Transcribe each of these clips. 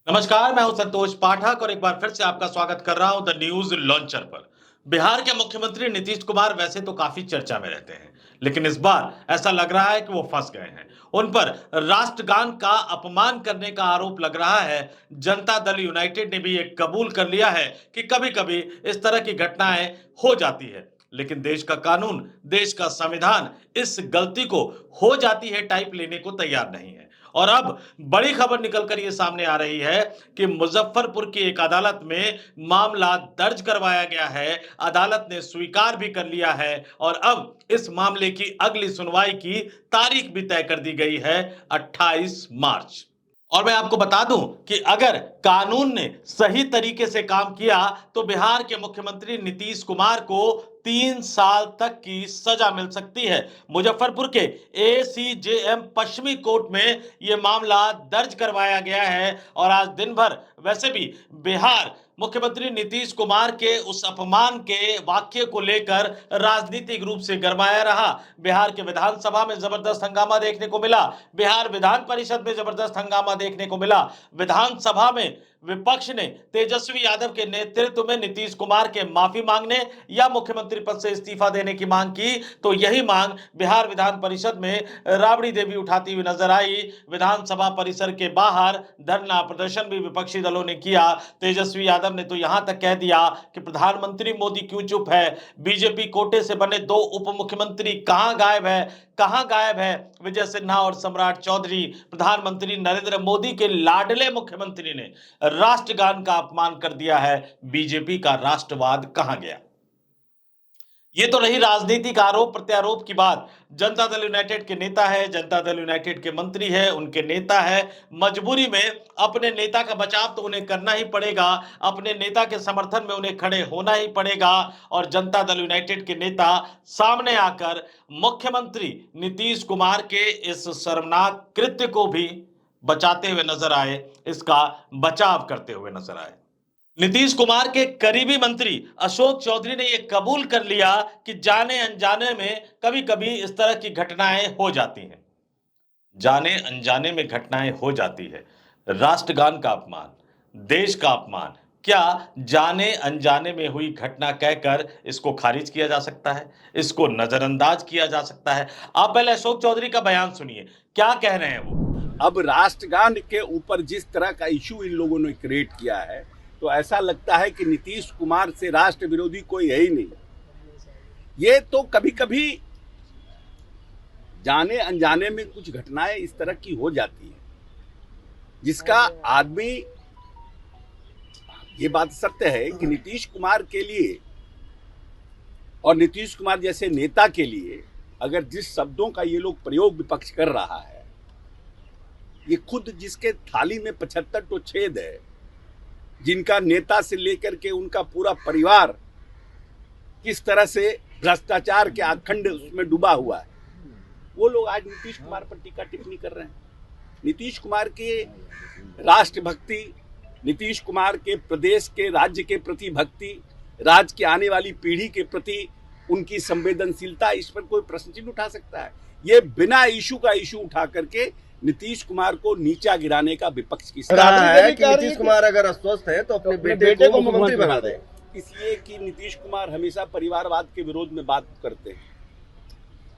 नमस्कार, मैं हूं संतोष पाठक और एक बार फिर से आपका स्वागत कर रहा हूं द न्यूज लॉन्चर पर। बिहार के मुख्यमंत्री नीतीश कुमार वैसे तो काफी चर्चा में रहते हैं, लेकिन इस बार ऐसा लग रहा है कि वो फंस गए हैं। उन पर राष्ट्रगान का अपमान करने का आरोप लग रहा है। जनता दल यूनाइटेड ने भी ये कबूल कर लिया है कि कभी-कभी इस तरह की घटनाएं हो जाती है, लेकिन देश का कानून, देश का संविधान इस गलती को हो जाती है टाइप लेने को तैयार नहीं है। और अब बड़ी खबर निकलकर ये सामने आ रही है कि मुजफ्फरपुर की एक अदालत में मामला दर्ज करवाया गया है। अदालत ने स्वीकार भी कर लिया है और अब इस मामले की अगली सुनवाई की तारीख भी तय कर दी गई है, 28 मार्च। और मैं आपको बता दूं कि अगर कानून ने सही तरीके से काम किया तो बिहार के मुख्यमंत्री नीतीश कुमार को 3 साल तक की सजा मिल सकती है। मुजफ्फरपुर के एसीजेएम पश्चिमी कोर्ट में यह मामला दर्ज करवाया गया है और आज दिन भर वैसे भी बिहार मुख्यमंत्री नीतीश कुमार के उस अपमान के वाक्य को लेकर राजनीतिक रूप से गरमाया रहा। बिहार के विधानसभा में जबरदस्त हंगामा देखने को मिला, बिहार विधान परिषद में जबरदस्त हंगामा देखने को मिला। विधानसभा में विपक्ष ने तेजस्वी यादव के नेतृत्व में नीतीश कुमार के माफी मांगने या मुख्यमंत्री पद से इस्तीफा देने की मांग की, तो यही मांग बिहार विधान परिषद में राबड़ी देवी उठाती हुई नजर आई। विधानसभा परिसर के बाहर धरना प्रदर्शन भी विपक्षी दलों ने किया। तेजस्वी यादव ने तो यहां तक कह दिया कि प्रधानमंत्री मोदी क्यों चुप है, बीजेपी कोटे से बने 2 उप मुख्यमंत्री कहां गायब है, कहां गायब है विजय सिन्हा और सम्राट चौधरी। प्रधानमंत्री नरेंद्र मोदी के लाडले मुख्यमंत्री ने राष्ट्रगान का अपमान कर दिया है, बीजेपी का राष्ट्रवाद कहां गया। ये तो रही राजनीतिक आरोप प्रत्यारोप की बात। जनता दल यूनाइटेड के नेता है, जनता दल यूनाइटेड के मंत्री है, उनके नेता है, मजबूरी में अपने नेता का बचाव तो उन्हें करना ही पड़ेगा, अपने नेता के समर्थन में उन्हें खड़े होना ही पड़ेगा। और जनता दल यूनाइटेड के नेता सामने आकर मुख्यमंत्री नीतीश कुमार के इस शर्मनाक कृत्य को भी बचाते हुए नजर आए, इसका बचाव करते हुए नजर आए। नीतीश कुमार के करीबी मंत्री अशोक चौधरी ने यह कबूल कर लिया कि जाने अनजाने में कभी-कभी इस तरह की घटनाएं हो जाती हैं। जाने अनजाने में घटनाएं हो जाती है। राष्ट्रगान का अपमान, देश का अपमान, क्या जाने अनजाने में हुई घटना कहकर इसको खारिज किया जा सकता है? इसको नजरअंदाज किया जा सकता है? आप पहले अशोक चौधरी का बयान सुनिए, क्या कह रहे हैं वो। अब राष्ट्रगान के ऊपर जिस तरह का इशू इन लोगों ने क्रिएट किया है, तो ऐसा लगता है कि नीतीश कुमार से राष्ट्र विरोधी कोई है ही नहीं। ये तो कभी कभी जाने अनजाने में कुछ घटनाएं इस तरह की हो जाती है, जिसका आदमी, ये बात सत्य है कि नीतीश कुमार के लिए और नीतीश कुमार जैसे नेता के लिए अगर जिस शब्दों का ये लोग प्रयोग विपक्ष कर रहा है, ये खुद जिसके थाली में 75 तो छेद है, जिनका नेता से लेकर के उनका पूरा परिवार किस तरह से भ्रष्टाचार के अखंड उसमें डूबा हुआ है, वो लोग आज नीतीश कुमार पर टीका टिप्पणी कर रहे हैं। नीतीश कुमार के राष्ट्रभक्ति, नीतीश कुमार के प्रदेश के राज्य के प्रति भक्ति, राज्य की आने वाली पीढ़ी के प्रति उनकी संवेदनशीलता, इस पर कोई प्रश्न चिन्ह उठा सकता है? ये बिना इशू का इशू उठा करके नीतीश कुमार को नीचा गिराने का विपक्ष की है कि नीतीश कुमार अगर अस्वस्थ है तो अपने बेटे को मुख्यमंत्री बना दे, इसलिए कि नीतीश कुमार हमेशा परिवारवाद के विरोध में बात करते हैं,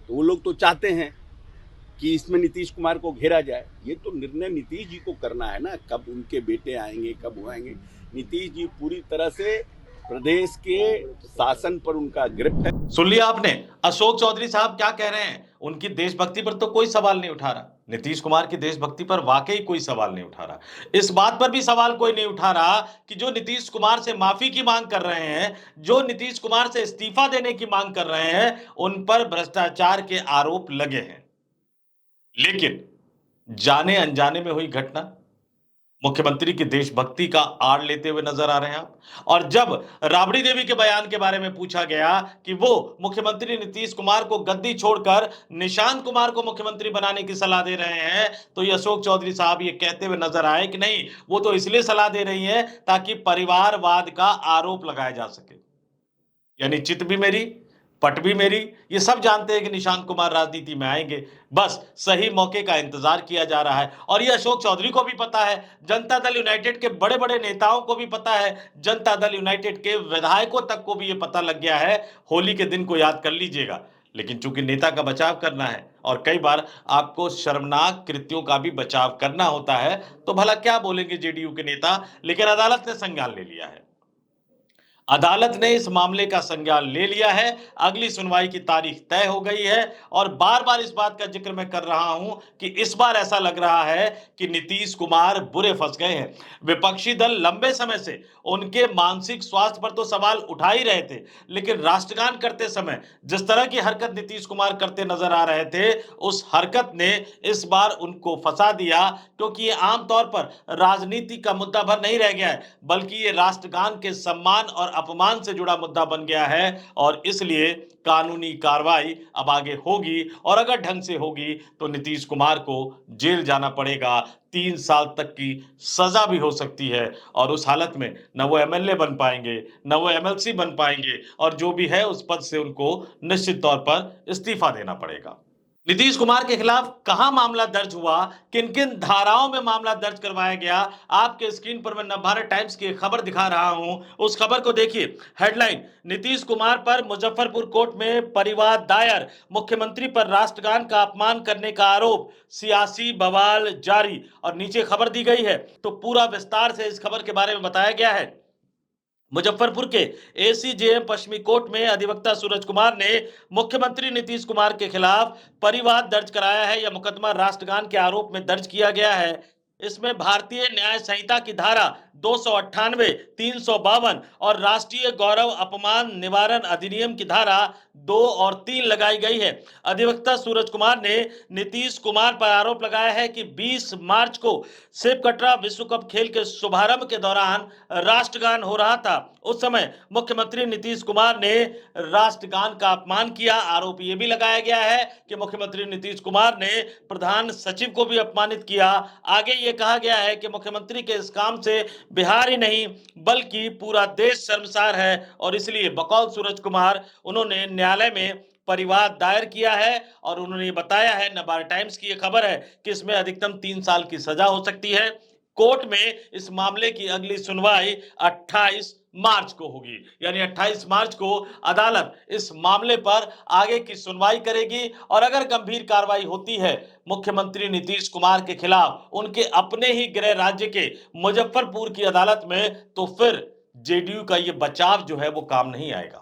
तो वो लोग तो चाहते हैं कि इसमें नीतीश कुमार को घेरा जाए। ये तो निर्णय नीतीश जी को करना है ना, कब उनके बेटे आएंगे, कब वो आएंगे। नीतीश जी पूरी तरह से प्रदेश के शासन पर उनका ग्रिप है। सुन लिया आपने अशोक चौधरी साहब क्या कह रहे हैं। उनकी देशभक्ति पर तो कोई सवाल नहीं उठा रहा, नीतीश कुमार की देशभक्ति पर वाकई कोई सवाल नहीं उठा रहा। इस बात पर भी सवाल कोई नहीं उठा रहा कि जो नीतीश कुमार से माफी की मांग कर रहे हैं, जो नीतीश कुमार से इस्तीफा देने की मांग कर रहे हैं, उन पर भ्रष्टाचार के आरोप लगे हैं। लेकिन जाने अनजाने में हुई घटना, मुख्यमंत्री की देशभक्ति का आड़ लेते हुए नजर आ रहे हैं आप। और जब राबड़ी देवी के बयान के बारे में पूछा गया कि वो मुख्यमंत्री नीतीश कुमार को गद्दी छोड़कर निशांत कुमार को मुख्यमंत्री बनाने की सलाह दे रहे हैं, तो ये अशोक चौधरी साहब ये कहते हुए नजर आए कि नहीं, वो तो इसलिए सलाह दे रही है ताकि परिवारवाद का आरोप लगाया जा सके। यानी चित भी मेरी, पट भी मेरी, ये सब जानते हैं कि निशांत कुमार राजनीति में आएंगे, बस सही मौके का इंतजार किया जा रहा है। और ये अशोक चौधरी को भी पता है, जनता दल यूनाइटेड के बड़े बड़े नेताओं को भी पता है, जनता दल यूनाइटेड के विधायकों तक को भी ये पता लग गया है। होली के दिन को याद कर लीजिएगा, लेकिन चूंकि नेता का बचाव करना है और कई बार आपको शर्मनाक कृत्यों का भी बचाव करना होता है, तो भला क्या बोलेंगे जेडीयू के नेता। लेकिन अदालत ने संज्ञान ले लिया है, अदालत ने इस मामले का संज्ञान ले लिया है। अगली सुनवाई की तारीख तय हो गई है और बार-बार इस बात का जिक्र मैं कर रहा हूं कि इस बार ऐसा लग रहा है कि नीतीश कुमार बुरे फंस गए हैं। विपक्षी दल लंबे समय से उनके मानसिक स्वास्थ्य पर तो सवाल उठा ही रहे थे, लेकिन राष्ट्रगान करते समय जिस तरह की हरकत नीतीश कुमार करते नजर आ रहे थे, उस हरकत ने इस बार उनको फंसा दिया, क्योंकि ये आमतौर पर राजनीति का मुद्दा भर नहीं रह गया है, बल्कि ये राष्ट्रगान के सम्मान और अपमान से जुड़ा मुद्दा बन गया है। और इसलिए कानूनी कार्रवाई अब आगे होगी, और अगर ढंग से होगी तो नीतीश कुमार को जेल जाना पड़ेगा, 3 साल तक की सजा भी हो सकती है। और उस हालत में न वो एमएलए बन पाएंगे, न वो एमएलसी बन पाएंगे, और जो भी है उस पद से उनको निश्चित तौर पर इस्तीफा देना पड़ेगा। नीतीश कुमार के खिलाफ कहां मामला दर्ज हुआ, किन किन धाराओं में मामला दर्ज करवाया गया, आपके स्क्रीन पर मैं नवभारत टाइम्स की एक खबर दिखा रहा हूं। उस खबर को देखिए। हेडलाइन, नीतीश कुमार पर मुजफ्फरपुर कोर्ट में परिवाद दायर, मुख्यमंत्री पर राष्ट्रगान का अपमान करने का आरोप, सियासी बवाल जारी। और नीचे खबर दी गई है, तो पूरा विस्तार से इस खबर के बारे में बताया गया है। मुजफ्फरपुर के एसीजेएम पश्चिमी कोर्ट में अधिवक्ता सूरज कुमार ने मुख्यमंत्री नीतीश कुमार के खिलाफ परिवाद दर्ज कराया है। यह मुकदमा राष्ट्रगान के आरोप में दर्ज किया गया है। इसमें भारतीय न्याय संहिता की धारा 298, 352 और राष्ट्रीय गौरव अपमान निवारण अधिनियम की धारा 2 और 3 लगाई गई है। अधिवक्ता सूरज कुमार ने नीतीश कुमार पर आरोप लगाया है कि 20 मार्च को सेप कटरा विश्व कप खेल के शुभारंभ के दौरान राष्ट्रगान हो रहा था। उस समय मुख्यमंत्री नीतीश कुमार ने राष्ट्रगान का अपमान किया। आरोप यह भी लगाया गया है कि मुख्यमंत्री नीतीश कुमार ने प्रधान सचिव को भी अपमानित किया। आगे ये कहा गया है कि मुख्यमंत्री के इस काम से बिहार ही नहीं बल्कि पूरा देश शर्मसार है, और इसलिए बकौल सूरज कुमार उन्होंने न्यायालय में परिवाद दायर किया है। और उन्होंने बताया है, नवभारत टाइम्स की यह खबर है, कि इसमें अधिकतम 3 साल की सजा हो सकती है। कोर्ट में इस मामले की अगली सुनवाई 28 मार्च को होगी, यानी 28 मार्च को अदालत इस मामले पर आगे की सुनवाई करेगी। और अगर गंभीर कार्रवाई होती है मुख्यमंत्री नीतीश कुमार के खिलाफ उनके अपने ही गृह राज्य के मुजफ्फरपुर की अदालत में, तो फिर जेडीयू का ये बचाव जो है वो काम नहीं आएगा।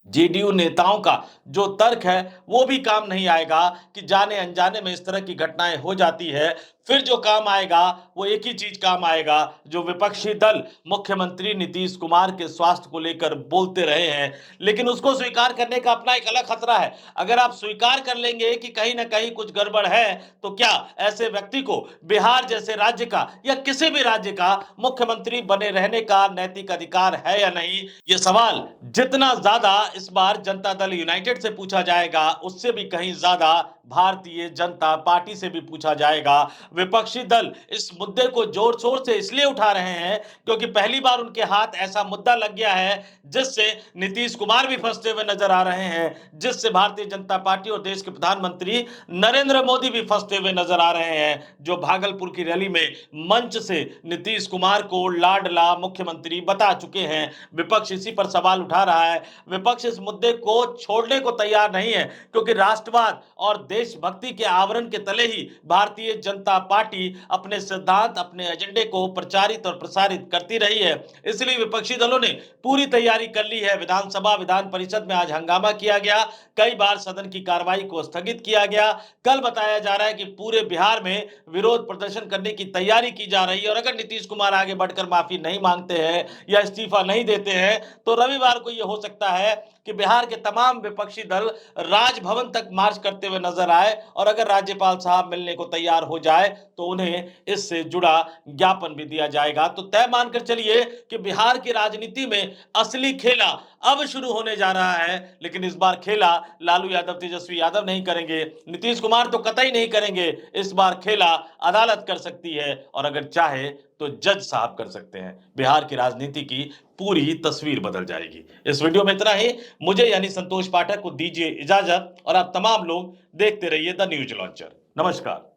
जेडीयू नेताओं का जो तर्क है वो भी काम नहीं आएगा कि जाने अनजाने में इस तरह की घटनाएं हो जाती है। फिर जो काम आएगा वो एक ही चीज काम आएगा, जो विपक्षी दल मुख्यमंत्री नीतीश कुमार के स्वास्थ्य को लेकर बोलते रहे हैं, लेकिन उसको स्वीकार करने का अपना एक अलग खतरा है। अगर आप स्वीकार कर लेंगे कि कहीं ना कहीं कुछ गड़बड़ है, तो क्या ऐसे व्यक्ति को बिहार जैसे राज्य का या किसी भी राज्य का मुख्यमंत्री बने रहने का नैतिक अधिकार है या नहीं, ये सवाल जितना ज्यादा इस बार जनता दल यूनाइटेड से पूछा जाएगा, उससे भी कहीं ज्यादा भारतीय जनता पार्टी से भी पूछा जाएगा। विपक्षी दल इस मुद्दे को जोर शोर से इसलिए उठा रहे हैं क्योंकि पहली बार उनके हाथ ऐसा मुद्दा लग गया है जिससे नीतीश कुमार भी फंसते हुए नजर आ रहे हैं, जिससे भारतीय जनता पार्टी और देश के प्रधानमंत्री नरेंद्र मोदी भी फंसते हुए नजर आ रहे हैं, जो भागलपुर की रैली में मंच से नीतीश कुमार को लाडला मुख्यमंत्री बता चुके हैं। विपक्ष इसी पर सवाल उठा रहा है। विपक्ष इस मुद्दे को छोड़ने को तैयार नहीं है, क्योंकि राष्ट्रवाद और देशभक्ति के आवरण के तले ही भारतीय जनता पार्टी अपने सिद्धांत, अपने एजेंडे को प्रचारित और प्रसारित करती रही है। इसलिए विपक्षी दलों ने पूरी तैयारी कर ली है। विधानसभा विधान परिषद में आज हंगामा किया गया, कई बार सदन की कार्रवाई को स्थगित किया गया। कल बताया जा रहा है कि पूरे बिहार में विरोध प्रदर्शन करने की तैयारी की जा रही है, और अगर नीतीश कुमार आगे बढ़कर माफी नहीं मांगते हैं या इस्तीफा नहीं देते हैं, तो रविवार को यह हो सकता है कि बिहार के तमाम विपक्षी दल राजभवन तक मार्च करते हुए नजर आए। और अगर राज्यपाल साहब मिलने को तैयार हो जाए तो उन्हें इससे जुड़ा ज्ञापन भी दिया जाएगा। तो तय मानकर चलिए कि बिहार की राजनीति में असली खेला अब शुरू होने जा रहा है, लेकिन इस बार खेला लालू यादव, तेजस्वी यादव नहीं करेंगे, नीतीश कुमार तो कतई नहीं करेंगे। इस बार खेला अदालत कर सकती है और अगर चाहे तो जज साहब कर सकते हैं। बिहार की राजनीति की पूरी तस्वीर बदल जाएगी। इस वीडियो में इतना ही। मुझे यानी संतोष पाठक को दीजिए इजाजत और आप तमाम लोग देखते रहिए द न्यूज लॉन्चर। नमस्कार।